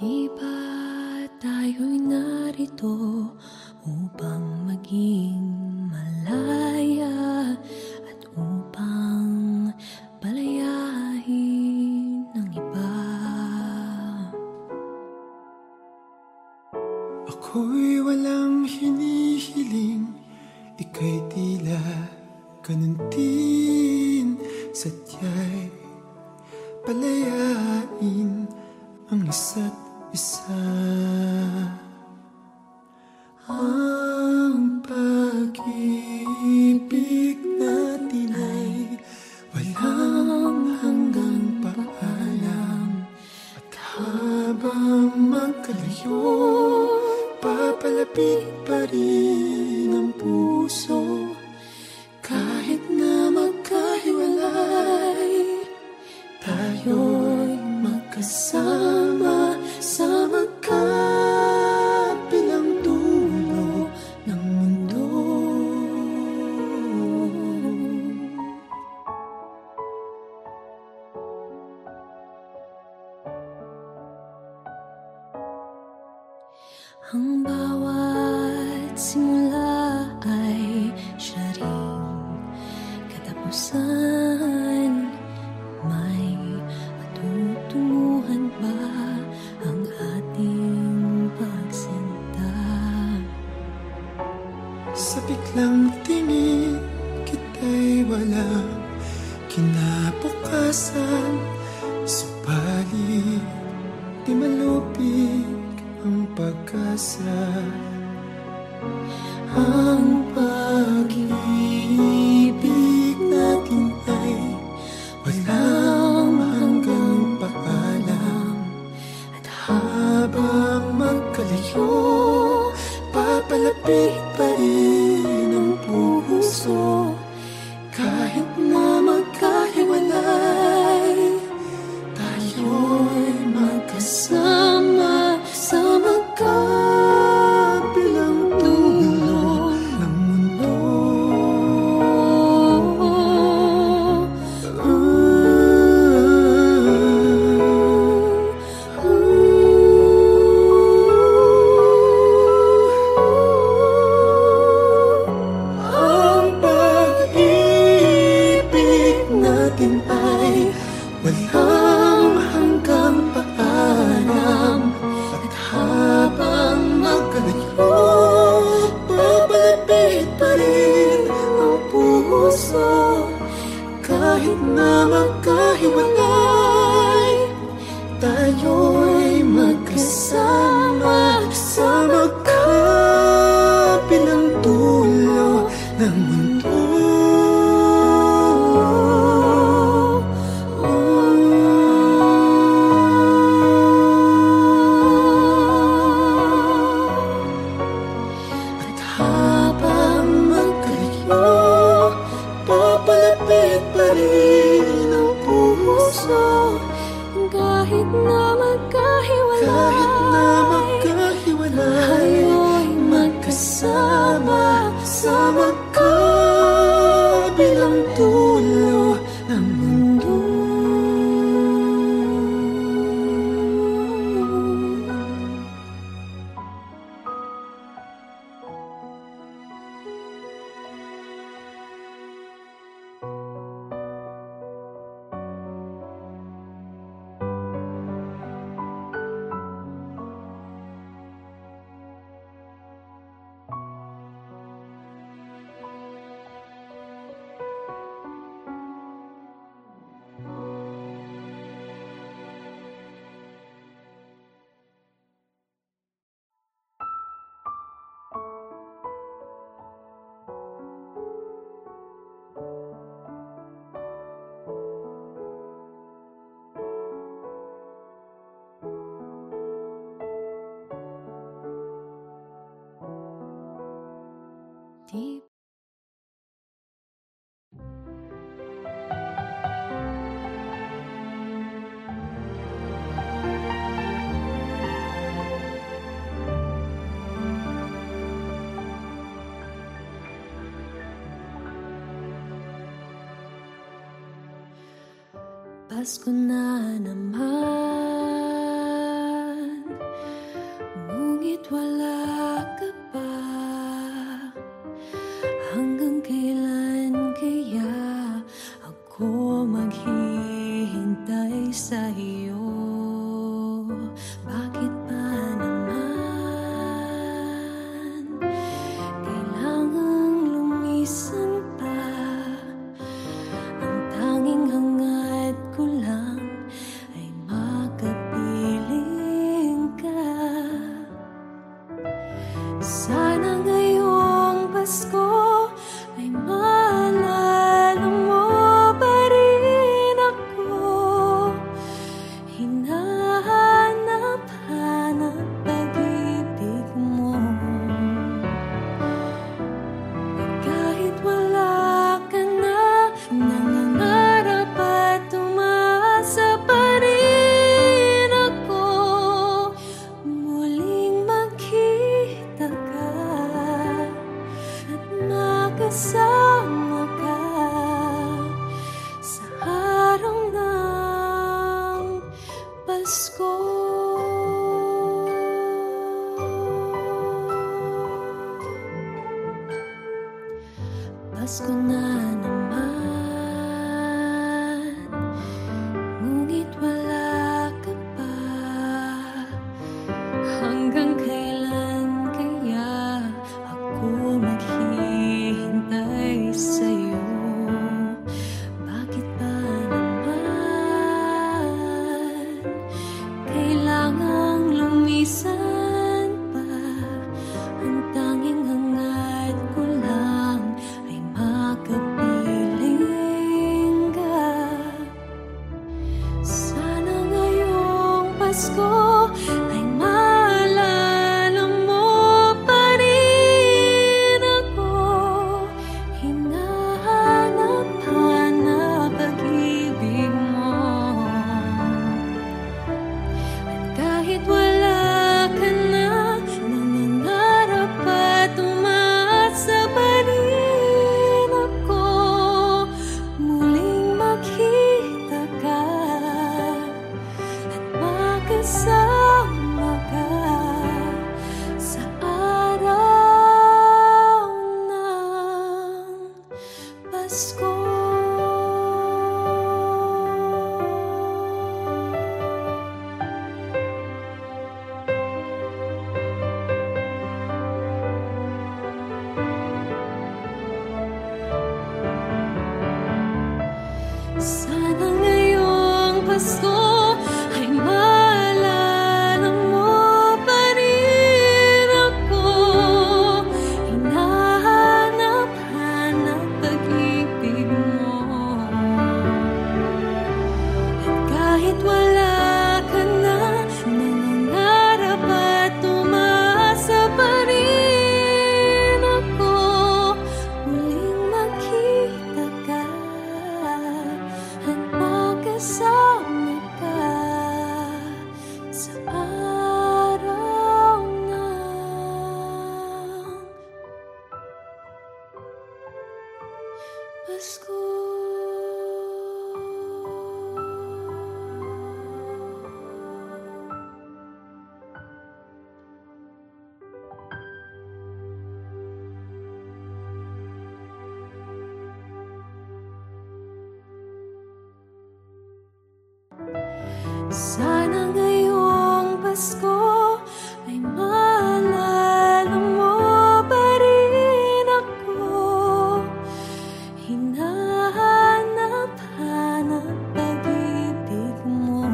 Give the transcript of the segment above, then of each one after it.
Di ba tayo'y narito upang maging malaya at upang palayain ng iba? Ako'y walang hinihiling, ika'y tila ganun din, sadya'y palayain ang isa't isa. Ang pag-ibig natin ay walang hanggang paalam, at habang magkalayo, papalapit pa rin ang puso. Kahit na magkahiwalay, tayo'y magkasama sa magkabilang dulo ng mundo. Ang bawat simula ay siya ring katapusan. May matutunguhan ba ang ating pagsinta? Sa biglang tingin kita'y walang kinabukasan, subalit di malupig ang pag-asa. Ang pag-ibig natin ay walang hanggang paalam, at habang magkalayo, papalapit pa rin ang puso. Kahit na magkahiwalay, tayo'y magkasama sa magkabilang dulo ng mundo. Ang pag-ibig natin ay walang hanggang paalam, at habang magkalayo, papalapit pa rin ang puso. Kahit na magkahiwalay, tayo'y magkasama sa magkabilang dulo ng mundo. At habang magkalayo, papalapit pa rin ang puso. Kahit na magkahiwalay, tayo'y magkasama sa magkabilang dulo ng mundo. Di Pasko na naman, Sana ngayong Pasko ay maalala mo pa rin ako. Hinahanap-hanap pag-ibig mo. Kahit wala ka na, nangangarap at umasa pa rin ako. Muling magkita ka at makasama ka sa araw ng Pasko. Pasko na naman, ngunit wala ka pa. Hanggang kailan kaya ako maghihintay sa'yo? Bakit ba naman kailangang lumisan pa? Ang tanging hangad ko lang ay makapiling ka. Sana ngayong Pasko ay maalala mo pa rin ako. Hinahanap-hanap pag-ibig mo. At kahit wala ka na, nangangarap at umasa pa rin ako. Muling makita ka at makasama ka sa araw ng Pasko. Sana ngayong Pasko ay maalala mo pa rin ako. Hinahanap-hanap pag-ibig mo. At kahit wala ka na, nangangarap at umasa pa rin ako. Muling makita ka at makasama ka sa araw ng Pasko. Sana ngayong Pasko ay maalala mo pa rin ako. Hinahanap-hanap pag-ibig mo.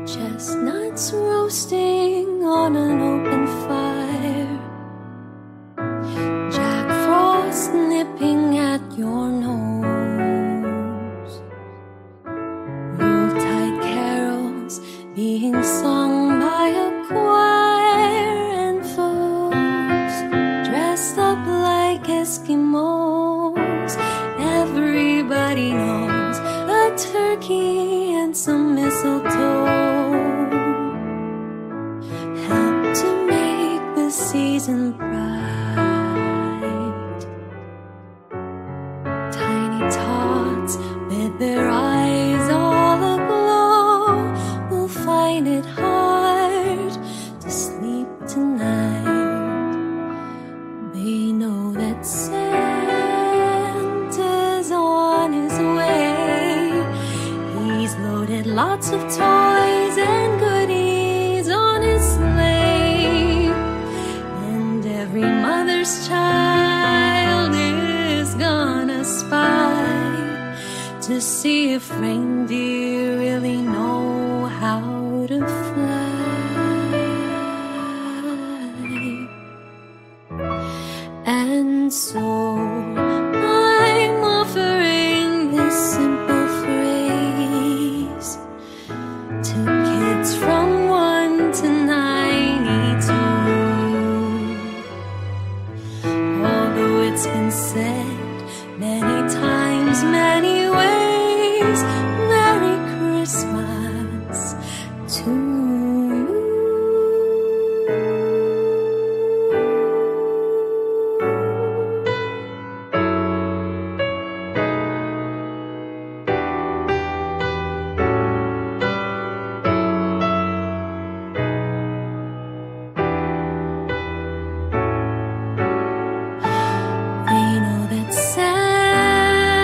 Chestnuts roasting on an open fire, Jack Frost nipping at your nose, Yuletide carols being sung by a choir, and folks dressed up like Eskimos. Everybody knows a turkey and some mistletoe help to make the season bright. Tiny tots with their eyes all aglow will loaded lots of toys and goodies on his sleigh. And every mother's child is gonna spy to see if reindeer really know how to fly. And so I'm offering this simple phrase to kids from 1 to 92. Although it's been said many times, many ways, Merry Christmas to you. They know that Santa's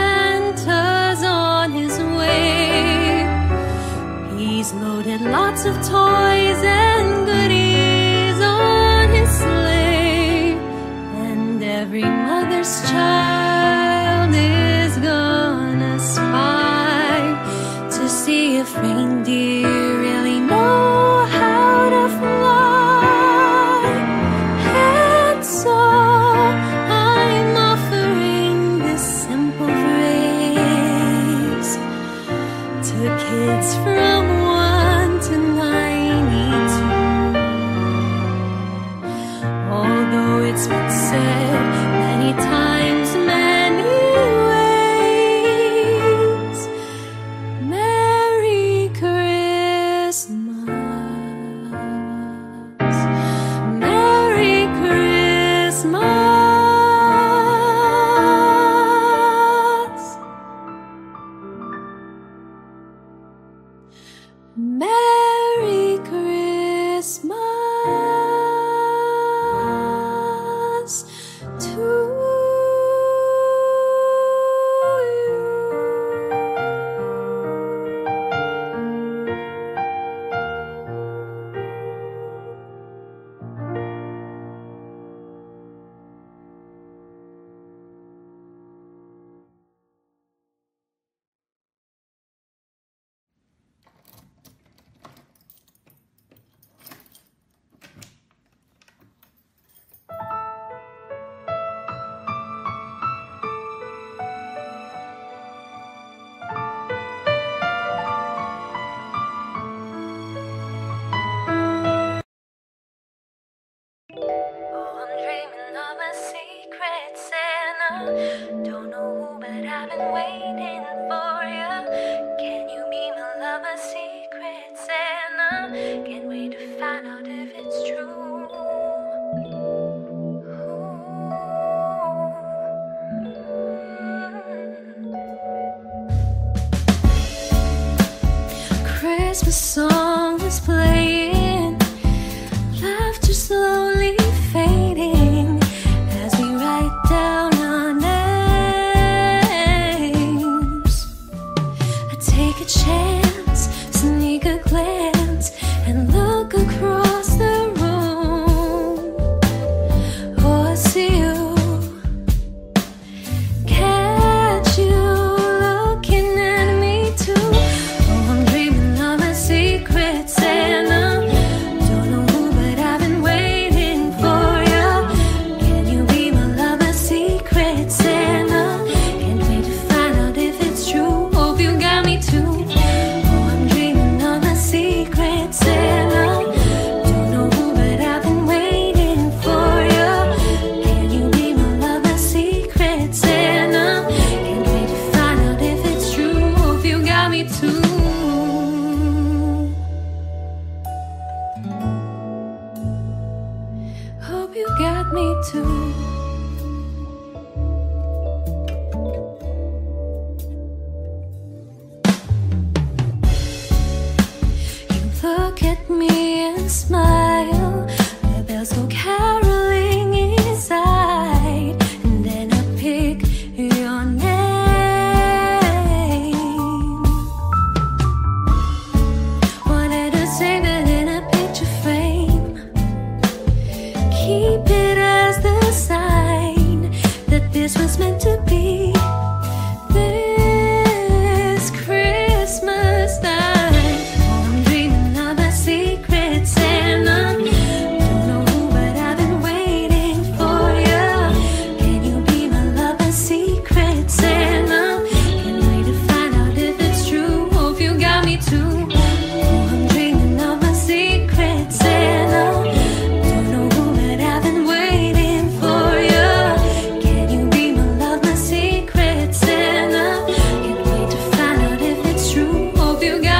on his way. He's loaded lots of toys and goodies on his sleigh. And every mother's child is gonna spy to see if reindeer really know how to fly. And so I'm offering this simple phrase to kids from 1 to 92. Although it's been said many times, many ways, Merry Christmas, Merry Christmas, Merry Christmas to you. Oh, I'm dreaming of a secret Santa. Don't know who, but I've been waiting for you. Can you be my lover, secret Santa? Can't wait to find out if it's true. Christmas song is playing, laughter slowly fading as we write down our names. I take a chance, sneak a glance, and look across the room. Oh, I see you, catch you looking at me too. Oh, I'm dreaming of a secret Santa.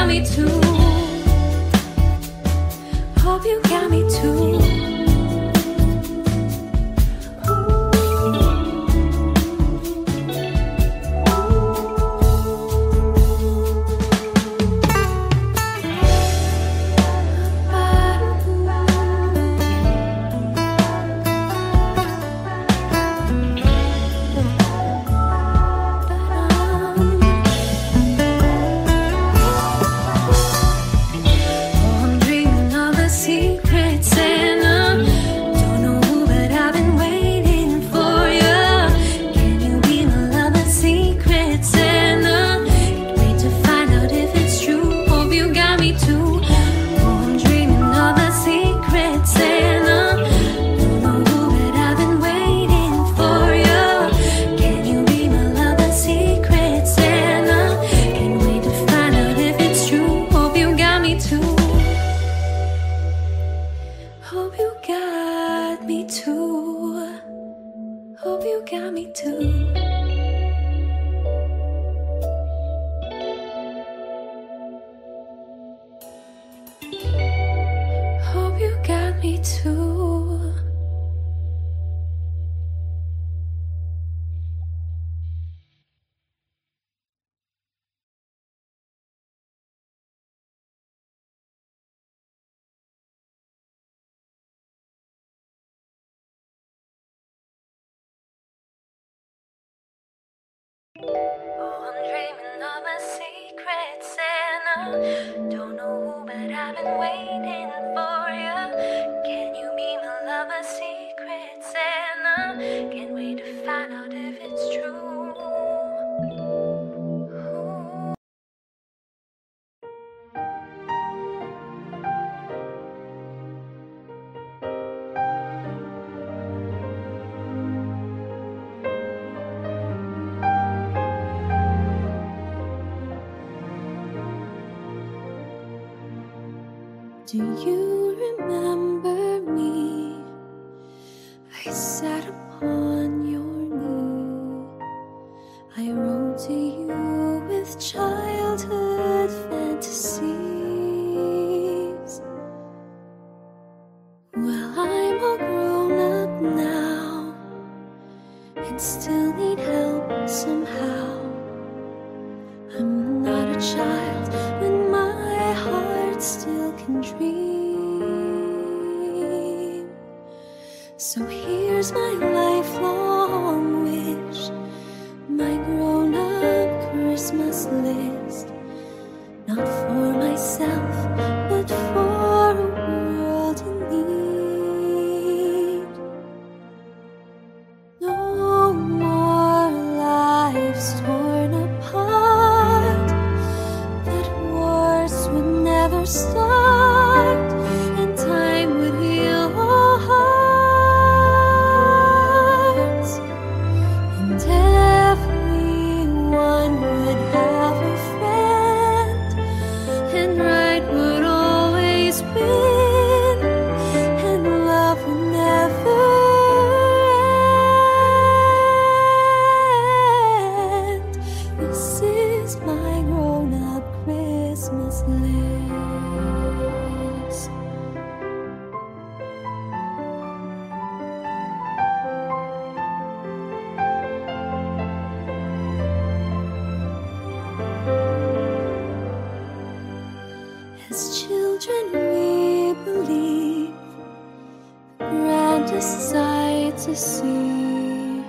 got me too. Hope you got me too. Oh, I'm dreaming of a secret Santa. Don't know who, but I've been waiting for you. Can you be my lover, secret Santa? Can't wait to find out if it's true. Do you remember me? I sat upon your knee. I wrote to you with childhood fantasies. Well, I'm all grown up now and still need help somehow. I'm not a child, but my heart still can dream. So here's my lifelong wish, my grown-up Christmas list. Not for myself, but for a world in need. No more lives torn apart, that wars would never start, and time would heal all hearts, and everyone would have a friend, and right would always win, and love would never end. This is my grown-up Christmas list. As children we believe the grandest sight to see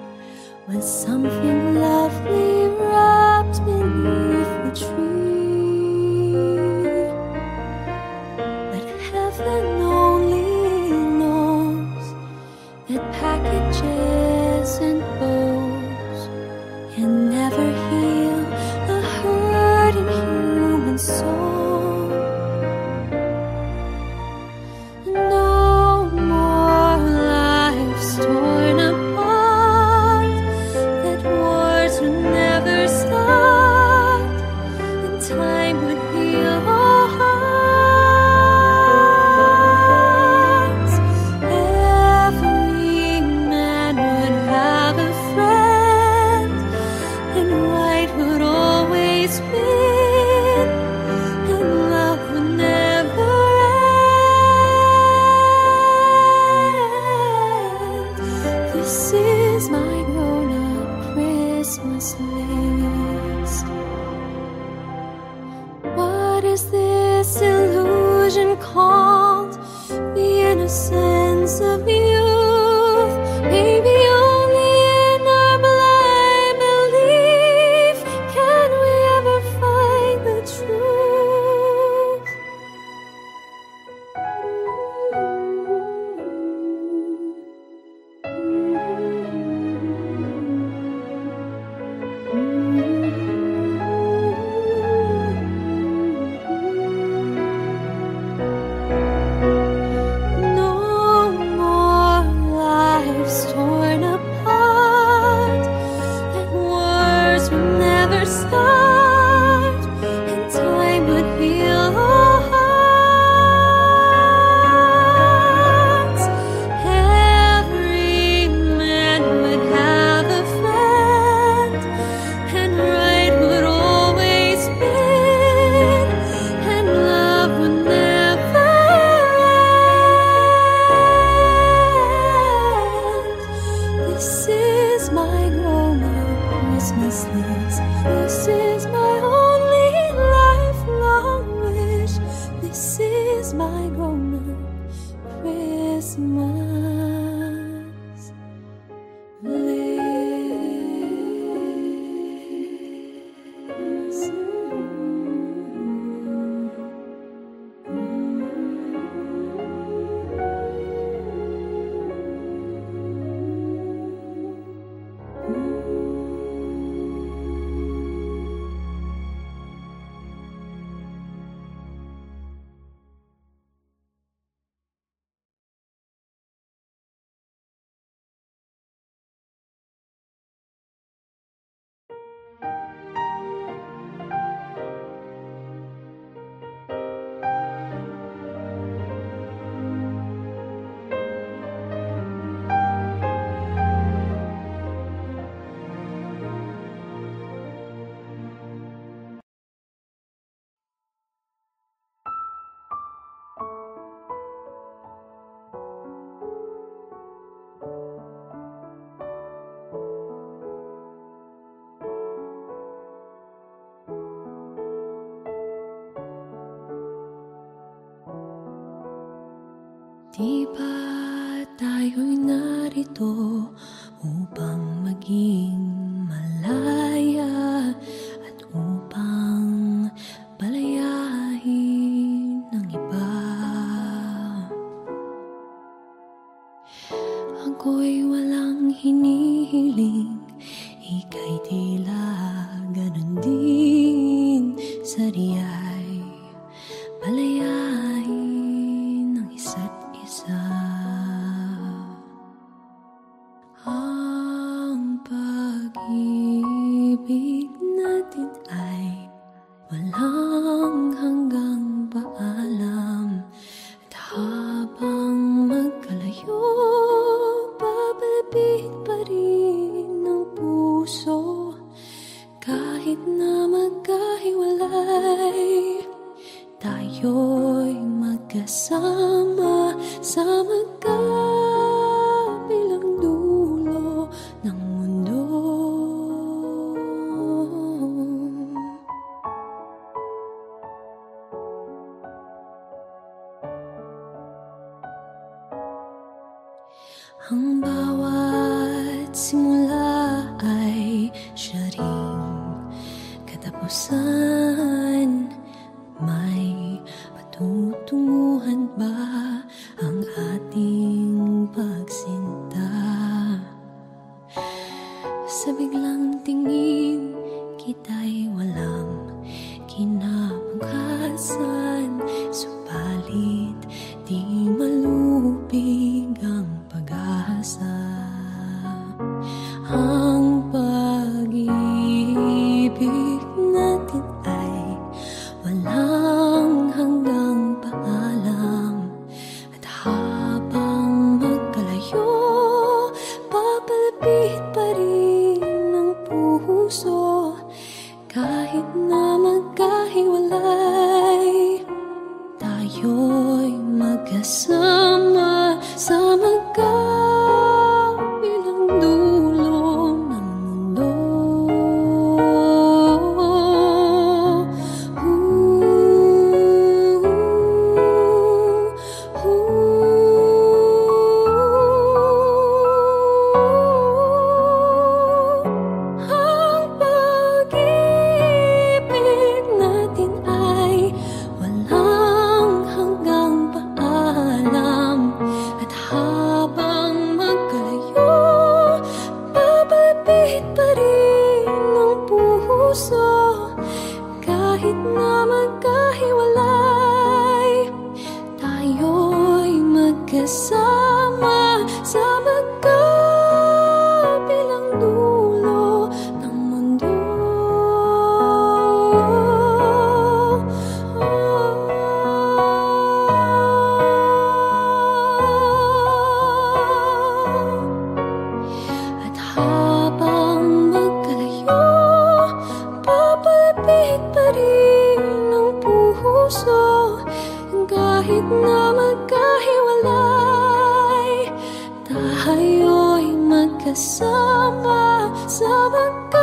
was something lovely wrapped beneath the tree. But heaven only knows that packages and bows can never heal a hurting human soul. No more lives torn apart, that wars would never start, my grown-up Christmas. Di ba tayo'y narito upang maging malaya at upang palayain ng iba? Ako'y walang hinihiling, ika'y tila ganun din. Sariya'y palayain ng isa't isa. Ang pag-ibig natin ay walang hanggang paalam, at habang magkalayo, papalapit pa rin ang puso. Kahit na magkahiwalay, tayo'y magkasama sa magkabilang dulo ng mundo. Ang bawat simula ay siya ring katapusan. May patutunguhan ba ang ating pagsinta? Sa biglang tingin, kita'y walang kinabukasan. Subalit di malubig ang pag-asa. Ang pag-ibig natin ay walang hanggang paalam, at habang magkalayo, papalapit pa rin ang puso. Kahit na magkahiwalay, tayo'y magkasama sa magkabilang dulo ng mundo. Ang pag-ibig natin ay walang hanggang paalam, at habang magkalayo, papalapit pa rin ang puso. Kahit na magkahiwalay, tayo'y magkasama sa magkabilang dulo ng mundo. At habang magkalayo, papalapit pa rin ang puso. Kahit na magkahiwalay, tayo'y magkasama sa magkabilang